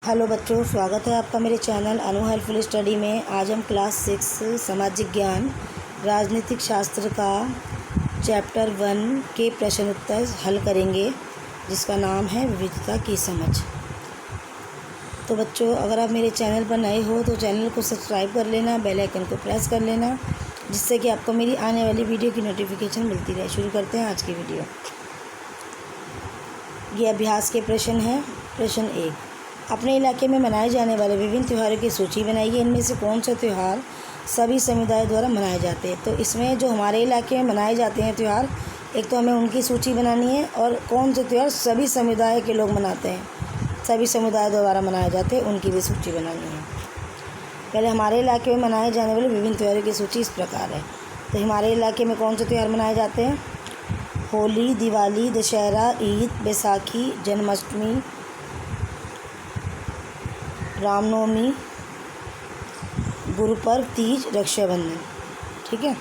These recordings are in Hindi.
हेलो बच्चों, स्वागत है आपका मेरे चैनल अनु हेल्पफुल स्टडी में। आज हम क्लास 6 सामाजिक ज्ञान राजनीतिक शास्त्र का चैप्टर 1 के प्रश्न उत्तर हल करेंगे, जिसका नाम है विविधता की समझ। तो बच्चों, अगर आप मेरे चैनल पर नए हो तो चैनल को सब्सक्राइब कर लेना, बेल आइकन को प्रेस कर लेना, जिससे कि आपको मेरी आने वाली वीडियो की नोटिफिकेशन मिलती रहे। शुरू करते हैं आज की वीडियो। ये अभ्यास के प्रश्न हैं। प्रश्न 1, अपने इलाके में मनाए जाने वाले विभिन्न त्योहारों की सूची बनाइए। इनमें से कौन से त्यौहार सभी समुदाय द्वारा मनाए जाते हैं? तो इसमें जो हमारे इलाके में मनाए जाते हैं त्यौहार, एक तो हमें उनकी सूची बनानी है, और कौन से त्यौहार सभी समुदाय के लोग मनाते हैं, सभी समुदाय द्वारा मनाए जाते हैं, उनकी भी सूची बनानी है। पहले हमारे इलाके में मनाए जाने वाले विभिन्न त्योहारों की सूची इस प्रकार है। तो हमारे इलाके में कौन से त्यौहार मनाए जाते हैं? होली, दिवाली, दशहरा, ईद, बैसाखी, जन्माष्टमी, रामनवमी, गुरुपर्व, तीज, रक्षाबंधन। ठीक है।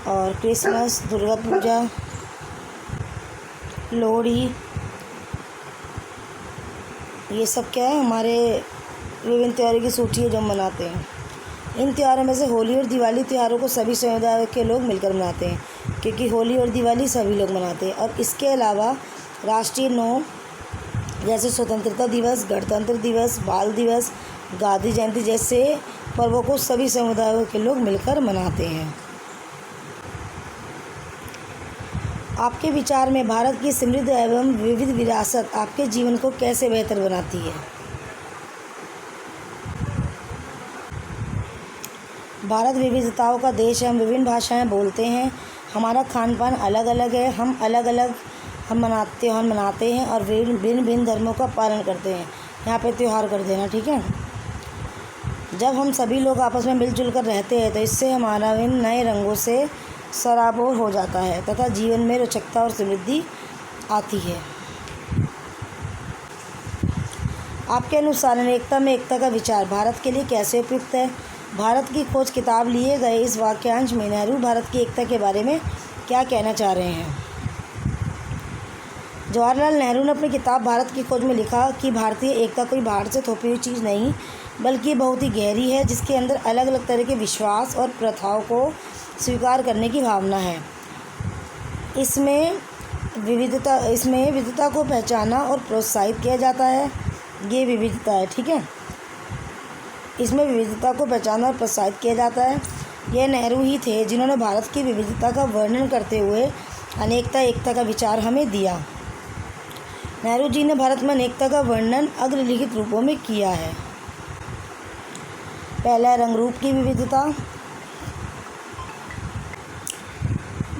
और क्रिसमस, दुर्गा पूजा, लोहड़ी, ये सब क्या है? हमारे विभिन्न त्योहारों की सूची है जो हम मनाते हैं। इन त्योहारों में से होली और दिवाली त्योहारों को सभी समुदाय के लोग मिलकर मनाते हैं, क्योंकि होली और दिवाली सभी लोग मनाते हैं। और इसके अलावा राष्ट्रीय नौ जैसे स्वतंत्रता दिवस, गणतंत्र दिवस, बाल दिवस, गांधी जयंती जैसे पर्वों को सभी समुदायों के लोग मिलकर मनाते हैं। आपके विचार में भारत की समृद्ध एवं विविध विरासत आपके जीवन को कैसे बेहतर बनाती है? भारत विविधताओं का देश है। हम विभिन्न भाषाएं बोलते हैं। हमारा खान पान अलग अलग है। हम अलग अलग त्यौहार मनाते हैं और भिन्न धर्मों का पालन करते हैं। यहाँ पे त्यौहार कर देना, ठीक है। जब हम सभी लोग आपस में मिलजुल कर रहते हैं तो इससे हमारा विभिन्न नए रंगों से सराबोर हो जाता है तथा जीवन में रोचकता और समृद्धि आती है। आपके अनुसार अनेकता में एकता का विचार भारत के लिए कैसे उपयुक्त है? भारत की खोज किताब लिए गए इस वाक्यांश में नेहरू भारत की एकता के बारे में क्या कहना चाह रहे हैं? जवाहरलाल नेहरू ने अपनी किताब भारत की खोज में लिखा कि भारतीय एकता कोई बाहर से थोपी हुई चीज़ नहीं, बल्कि बहुत ही गहरी है, जिसके अंदर अलग अलग तरह के विश्वास और प्रथाओं को स्वीकार करने की भावना है। इसमें विविधता को पहचाना और प्रोत्साहित किया जाता है। ये विविधता है, ठीक है। इसमें विविधता को पहचाना और प्रोत्साहित किया जाता है। यह नेहरू ही थे जिन्होंने भारत की विविधता का वर्णन करते हुए अनेकता एकता का विचार हमें दिया। नेहरू जी ने भारत में अनेकता का वर्णन अग्रलिखित रूपों में किया है। पहला, रंग रूप की विविधता,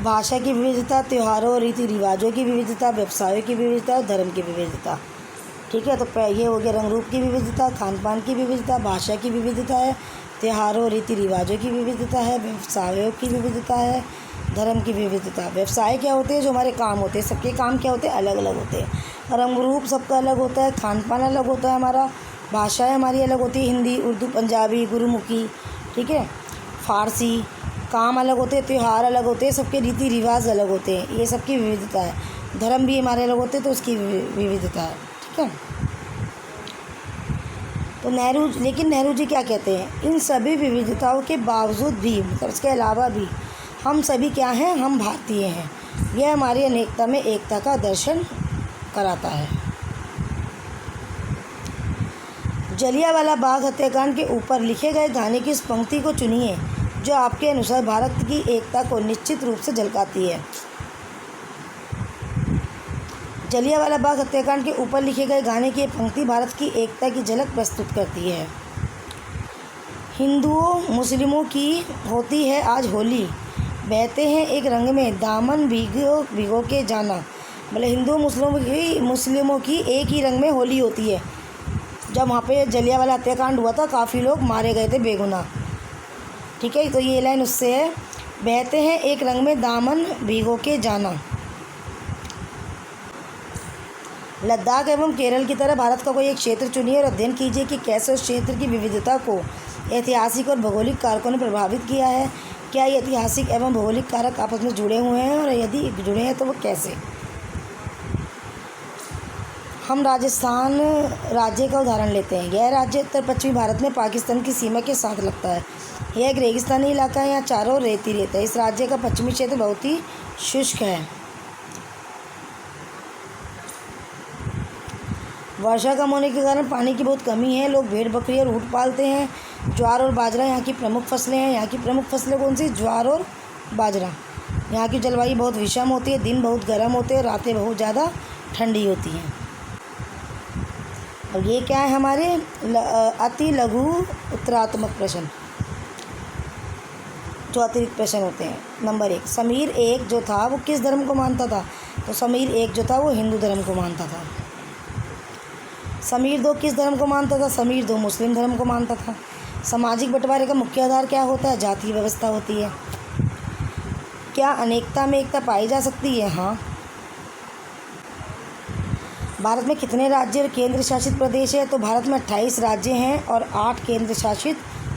भाषा की विविधता, त्योहारों और रीति रिवाजों की विविधता, व्यवसायों की विविधता और धर्म की विविधता। ठीक है। तो ये हो गया रंग रूप की विविधता, खान पान की विविधता, भाषा की विविधता है, त्योहारों और रीति रिवाजों की विविधता है, व्यवसायों की विविधता है, धर्म की विविधता। व्यवसाय क्या होते हैं? जो हमारे काम होते हैं, सबके काम क्या होते हैं? अलग अलग होते हैं। रंग रूप सबका अलग होता है, खान पान अलग होता है हमारा, भाषाएं हमारी अलग होती है, हिंदी, उर्दू, पंजाबी, गुरुमुखी, ठीक है, फारसी। काम अलग होते हैं, त्यौहार अलग होते हैं, सबके रीति रिवाज अलग होते हैं, ये सबकी विविधता है। धर्म भी हमारे अलग होते हैं, तो उसकी विविधता है, ठीक है। तो लेकिन नेहरू जी क्या कहते हैं? इन सभी विविधताओं के बावजूद भी, मतलब इसके अलावा भी, हम सभी क्या हैं? हम भारतीय हैं। यह हमारी अनेकता में एकता का दर्शन कराता है। जलियांवाला बाग हत्याकांड के ऊपर लिखे गए गाने की उस पंक्ति को चुनिए जो आपके अनुसार भारत की एकता को निश्चित रूप से झलकाती है। जलियांवाला बाग हत्याकांड के ऊपर लिखे गए गाने की पंक्ति भारत की एकता की झलक प्रस्तुत करती है। हिंदुओं मुस्लिमों की होती है आज होली, बहते हैं एक रंग में, दामन भिगो के जाना। मतलब हिंदू मुस्लिमों की एक ही रंग में होली होती है। जब वहाँ पे जलियांवाला हत्याकांड हुआ था, काफ़ी लोग मारे गए थे बेगुनाह, ठीक है। तो ये लाइन उससे है, बहते हैं एक रंग में, दामन भिगो के जाना। लद्दाख एवं केरल की तरह भारत का कोई एक क्षेत्र चुनिए और अध्ययन कीजिए कि कैसे उस क्षेत्र की विविधता को ऐतिहासिक और भौगोलिक कारकों ने प्रभावित किया है। क्या ये ऐतिहासिक एवं भौगोलिक कारक आपस में जुड़े हुए हैं, और यदि जुड़े हैं तो वो कैसे? हम राजस्थान राज्य का उदाहरण लेते हैं। यह राज्य उत्तर पश्चिमी भारत में पाकिस्तान की सीमा के साथ लगता है। यह एक रेगिस्तानी इलाका है, यहाँ चारों ओर रेत ही रेत है। इस राज्य का पश्चिमी क्षेत्र बहुत ही शुष्क है। वर्षा कम होने के कारण पानी की बहुत कमी है। लोग भेड़ बकरी और ऊँट पालते हैं। ज्वार और बाजरा यहाँ की प्रमुख फसलें हैं। यहाँ की प्रमुख फसलें कौन सी? ज्वार और बाजरा। यहाँ की जलवायु बहुत विषम होती है। दिन बहुत गर्म होते हैं, रातें बहुत ज़्यादा ठंडी होती हैं। और ये क्या है हमारे अति लघु उत्तरात्मक प्रश्न, जो अतिरिक्त प्रश्न होते हैं। नंबर 1, समीर एक जो था वो किस धर्म को मानता था? तो समीर एक जो था वो हिंदू धर्म को मानता था। समीर 2 किस धर्म को मानता था? समीर 2 मुस्लिम धर्म को मानता था। सामाजिक बंटवारे का मुख्य आधार क्या होता है? जातीय व्यवस्था होती है। क्या अनेकता में एकता पाई जा सकती है? हाँ। भारत में कितने राज्य और केंद्र शासित प्रदेश हैं? तो भारत में 28 राज्य हैं और 8 केंद्र शासित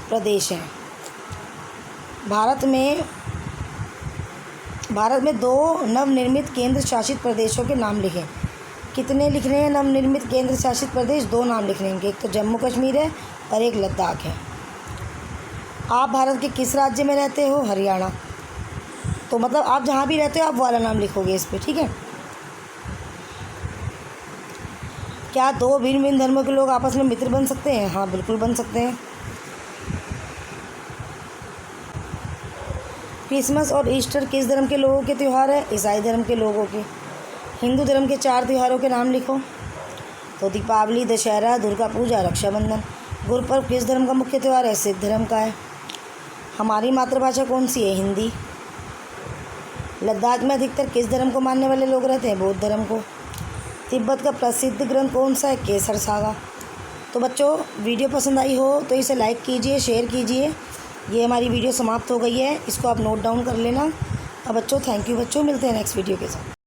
प्रदेश हैं। भारत में 2 नवनिर्मित केंद्र शासित प्रदेशों के नाम लिखें। कितने लिख रहे हैं नवनिर्मित केंद्र शासित प्रदेश? 2 नाम लिख रहे हैं। एक तो जम्मू कश्मीर है और एक लद्दाख है। आप भारत के किस राज्य में रहते हो? हरियाणा। तो मतलब आप जहाँ भी रहते हो आप वाला नाम लिखोगे इस पर, ठीक है। क्या 2 भिन्न भिन्न धर्मों के लोग आपस में मित्र बन सकते हैं? हाँ, बिल्कुल बन सकते हैं। क्रिसमस और ईस्टर किस धर्म के लोगों के त्यौहार है? ईसाई धर्म के लोगों के। हिंदू धर्म के 4 त्योहारों के नाम लिखो। तो दीपावली, दशहरा, दुर्गा पूजा, रक्षाबंधन। गुरुपर्व किस धर्म का मुख्य त्यौहार है? सिख धर्म का है। हमारी मातृभाषा कौन सी है? हिंदी। लद्दाख में अधिकतर किस धर्म को मानने वाले लोग रहते हैं? बौद्ध धर्म को। तिब्बत का प्रसिद्ध ग्रंथ कौन सा है? केसर सागा। तो बच्चों, वीडियो पसंद आई हो तो इसे लाइक कीजिए, शेयर कीजिए। ये हमारी वीडियो समाप्त हो गई है, इसको आप नोट डाउन कर लेना। अब बच्चों, थैंक यू बच्चों, मिलते हैं नेक्स्ट वीडियो के साथ।